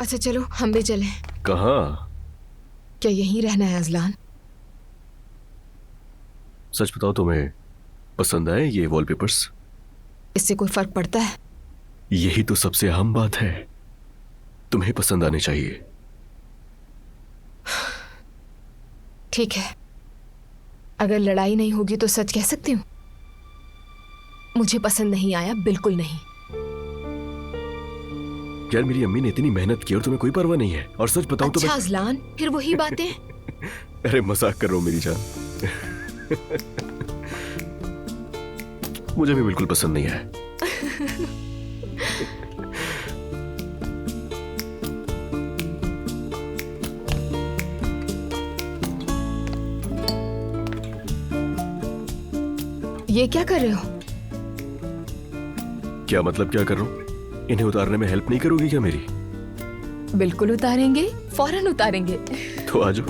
अच्छा चलो हम भी चलें। कहाँ? क्या यहीं रहना है अजलान? सच बताओ, तुम्हें पसंद आए ये वॉलपेपर्स? इससे कोई फर्क पड़ता है? यही तो सबसे अहम बात है, तुम्हें पसंद आने चाहिए। ठीक है, अगर लड़ाई नहीं होगी तो सच कह सकती हूँ, मुझे पसंद नहीं आया, बिल्कुल नहीं। यार मेरी अम्मी ने इतनी मेहनत की और तुम्हें कोई परवाह नहीं है। और सच बताऊं तो अच्छा मैं अजलान, फिर वही बातें। अरे मजाक कर रहा हूं मेरी जान। मुझे भी बिल्कुल पसंद नहीं है। ये क्या कर रहे हो? क्या मतलब क्या कर रहा हूं? इन्हें उतारने में हेल्प नहीं करोगी क्या मेरी? बिल्कुल उतारेंगे, फौरन उतारेंगे। तो आ जाओ।